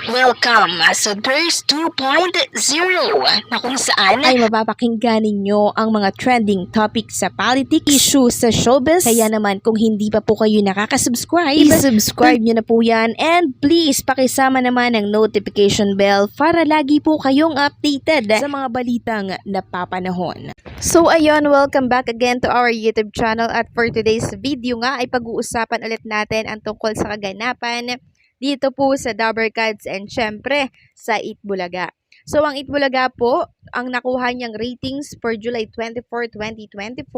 Welcome sa Thirst 2.0 na kung saan ay mapapakinggan ninyo ang mga trending topics sa politics, issues sa showbiz. Kaya naman kung hindi pa po kayo nakaka-subscribe, i-subscribe nyo na po yan. And please, pakisama naman ang notification bell para lagi po kayong updated sa mga balitang napapanahon. So ayun, welcome back again to our YouTube channel. At for today's video nga ay pag-uusapan ulit natin ang tungkol sa kaganapan dito po sa Dabarkads and syempre sa Itbulaga. So ang Itbulaga po, ang nakuha niyang ratings for July 24, 2024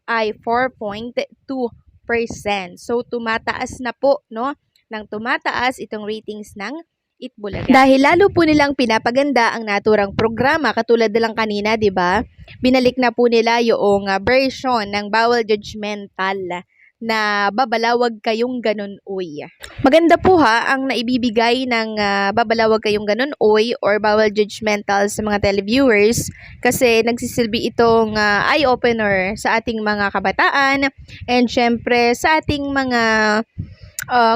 ay 4.2%. So tumataas na po, no? Nang tumataas itong ratings ng Itbulaga. Dahil lalo po nilang pinapaganda ang naturang programa katulad nilang kanina, 'di ba? Binalik na po nila yung version ng Bawal Judgmental na babalawag kayong ganun uy. Maganda po ang naibibigay ng babalawag kayong ganun uy or bawal judgmental sa mga televiewers kasi nagsisilbi itong eye-opener sa ating mga kabataan and syempre sa ating mga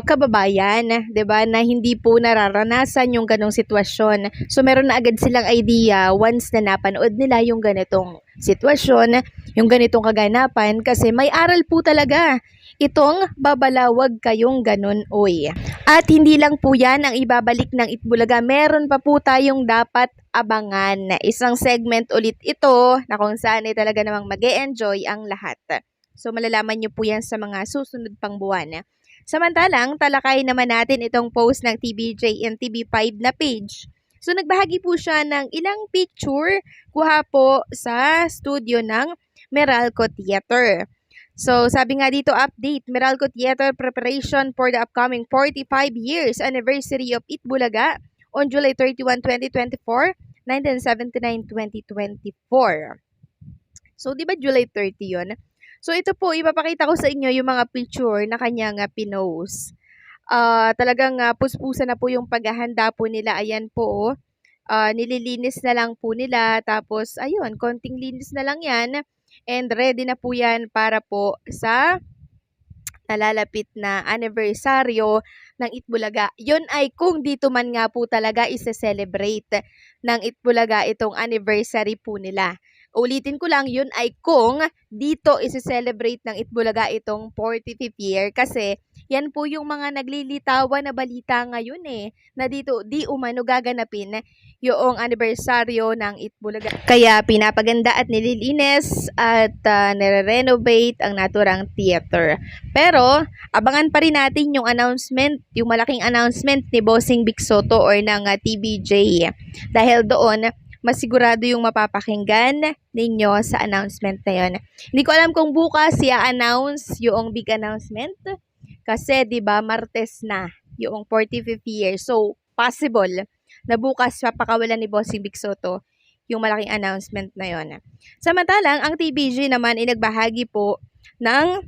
kababayan, 'di ba, na hindi po nararanasan yung ganong sitwasyon. So meron na agad silang idea once na napanood nila yung ganitong sitwasyon, yung ganitong kaganapan kasi may aral po talaga itong babalawag kayong ganun uy. At hindi lang po yan ang ibabalik ng Itbulaga, meron pa po tayong dapat abangan. Isang segment ulit ito na kung saan ay talaga namang mag-e-enjoy ang lahat. So malalaman nyo po yan sa mga susunod pang buwan. Samantalang, talakay naman natin itong post ng TVJ and TV5 na page. So, nagbahagi po siya ng ilang picture kuha po sa studio ng Meralco Theater. So, sabi nga dito, update, Meralco Theater preparation for the upcoming 45 years anniversary of Itbulaga on July 31, 2024, 1979-2024. So, di ba July 30 yun? So, ito po, ipapakita ko sa inyo yung mga picture na kanyang pinost. Talagang puspusan na po yung paghahanda po nila. Ayan po, nililinis na lang po nila. Tapos, ayun, konting linis na lang yan. And ready na po yan para po sa nalalapit na anibersaryo ng Itbulaga. Yun ay kung dito man nga po talaga isa-celebrate ng Itbulaga itong anniversary po nila. Ulitin ko lang, yun ay kung dito isi-celebrate ng Itbulaga itong 45th year kasi yan po yung mga naglilitawan na balita ngayon na dito di umano gaganapin yung anibersaryo ng Itbulaga. Kaya pinapaganda at nililinis at nire-renovate ang naturang theater. Pero abangan pa rin natin yung announcement, yung malaking announcement ni Bossing Vic Soto or ng TVJ. Dahil doon, masigurado yung mapapakinggan ninyo sa announcement na yun. Hindi ko alam kung bukas i-announce yung big announcement kasi 'di ba Martes na yung 45th year. So possible na bukas papakawalan ni Bossing Vic Soto yung malaking announcement na yun. Samantalang ang TVJ naman ay nagbahagi po ng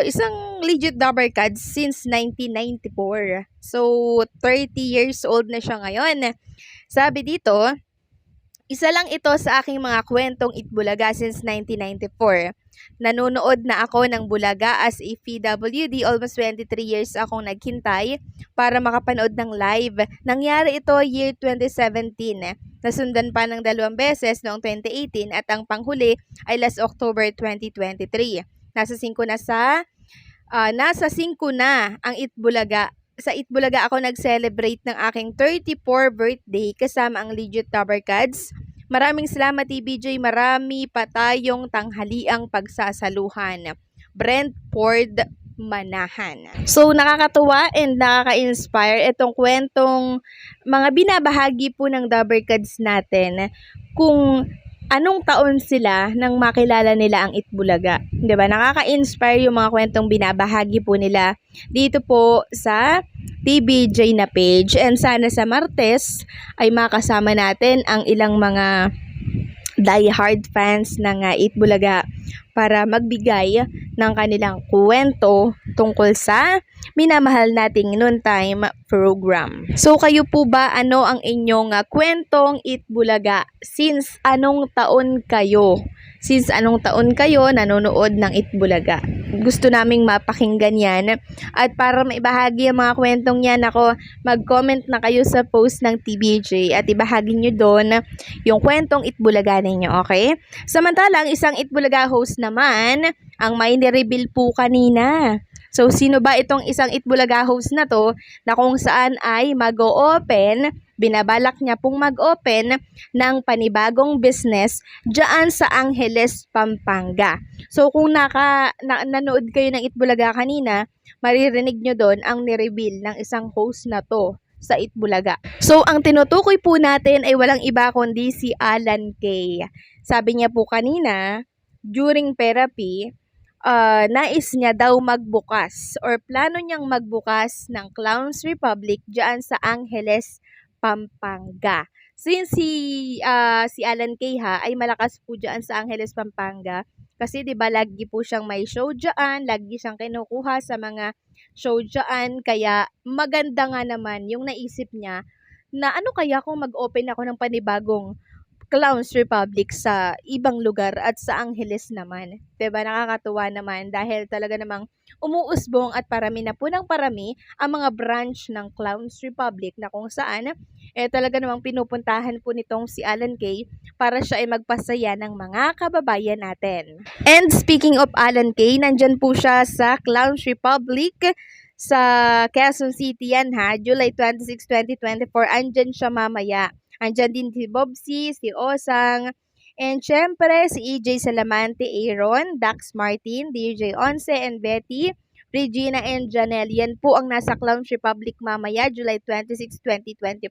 isang legit Dabarkads since 1994. So 30 years old na siya ngayon. Sabi dito, isa lang ito sa aking mga kwentong Itbulaga since 1994. Nanonood na ako ng Bulaga as a PWD. Almost 23 years akong naghintay para makapanood ng live. Nangyari ito year 2017. Nasundan pa ng 2 beses noong 2018 at ang panghuli ay last October 2023. Nasa 5 na ang Itbulaga. Sa Itbulaga ako nag-celebrate ng aking 34th birthday kasama ang legit Dabarkads. Maraming salamat TVJ, marami pa tayong tanghaliang pagsasaluhan. Brentford Manahan. So nakakatuwa and nakaka-inspire itong kwentong mga binabahagi po ng Dabarkads natin kung anong taon sila nang makilala nila ang Itbulaga. 'Di ba? Nakaka-inspire yung mga kwentong binabahagi po nila dito po sa TVJ na page. And sana sa Martes ay makasama natin ang ilang mga die-hard fans ng Itbulaga para magbigay ng kanilang kwento tungkol sa minamahal nating noontime program. So kayo po ba, ano ang inyong kwentong Itbulaga? Since anong taon kayo since anong taon kayo nanonood ng Itbulaga. Gusto naming mapakinggan yan. At para maibahagi ang mga kwentong yan, ako, mag-comment na kayo sa post ng TBJ at ibahagi nyo doon yung kwentong Itbulaga ninyo, okay? Samantalang, isang Itbulaga host naman, ang may nireveal po kanina. So, sino ba itong isang Itbulaga host na to na kung saan ay mag-o-open, binabalak niya pong mag-open ng panibagong business dyan sa Angeles, Pampanga. So, kung nanood kayo ng Itbulaga kanina, maririnig nyo doon ang nireveal ng isang host na to sa Itbulaga. So, ang tinutukoy po natin ay walang iba kundi si Alan Kay. Sabi niya po kanina, during therapy, nais niya daw magbukas or plano niyang magbukas ng Clowns Republic dyan sa Angeles, Pampanga. Since si Alan Kay ay malakas po dyan sa Angeles, Pampanga kasi 'di ba lagi po siyang may show dyan, lagi siyang kinukuha sa mga show dyan, kaya maganda nga naman yung naisip niya na ano kaya kung mag-open ako ng panibagong Clowns Republic sa ibang lugar at sa Angeles naman. 'Di ba nakakatuwa naman dahil talaga namang umuusbong at parami na po ng parami ang mga branch ng Clowns Republic na kung saan talaga namang pinupuntahan po nitong si Alan Kay para siya ay magpasaya ng mga kababayan natin. And speaking of Alan Kay, nandyan po siya sa Clowns Republic sa Quezon City yan ha, July 26, 2024. Andyan siya mamaya. Andyan din si Bobsy, si Osang, and syempre si EJ Salamante, Aaron, Dax Martin, DJ Once, and Betty, Regina, and Janelle. Yan po ang nasa Clowns Republic mamaya, July 26, 2024.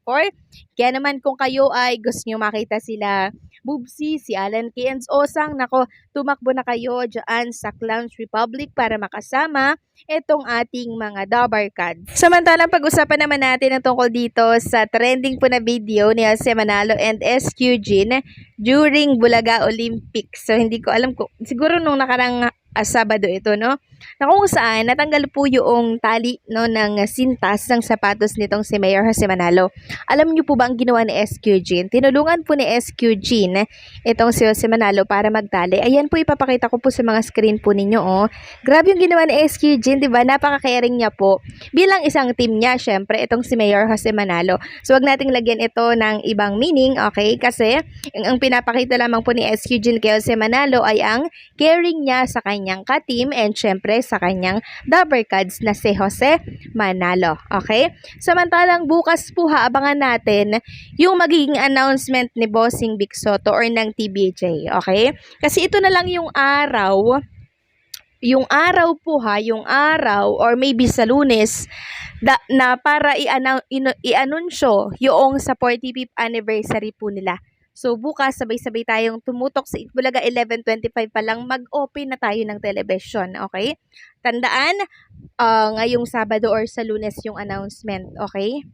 Kaya naman kung kayo ay gusto nyo makita sila Bubsy, si Alan Kay, and Osang, nako, tumakbo na kayo dyan sa Clowns Republic para makasama itong ating mga Dabar Cards. Samantalang pag-usapan naman natin ang tungkol dito sa trending po na video ni Jose Manalo and SQ Jean during Bulaga Olympics. So, hindi ko alam kung, siguro nung nakarang Sabado ito, no? Na kung saan natanggal po yung tali no ng sintas ng sapatos nitong si Mayor Jose Manalo. Alam niyo po ba ang ginawa ni SQ Jean? Tinulungan po ni SQ Jean itong si Jose Manalo para magtali. Ayan po, ipapakita ko po sa mga screen po ninyo, oh. Grabe yung ginawa ni SQ Jean, 'di ba? Napaka-caring niya po. Bilang isang team niya, syempre itong si Mayor Jose Manalo. So wag nating lagyan ito ng ibang meaning, okay? Kasi ang pinapakita lamang po ni SQ Jean kay Jose Manalo ay ang caring niya sa kanyang ka-team and syempre sa kanyang Dabar Cards na si Jose Manalo. Okay? Samantalang bukas po abangan natin yung magiging announcement ni Bossing Vic Soto or ng TBJ. Okay? Kasi ito na lang yung araw po yung araw or maybe sa Lunes na para i-anunsyo yung sa 45th anniversary po nila. So, bukas, sabay-sabay tayong tumutok sa Itbulaga 11:25 pa lang, mag-open na tayo ng television, okay? Tandaan, ngayong Sabado or sa Lunes yung announcement, okay?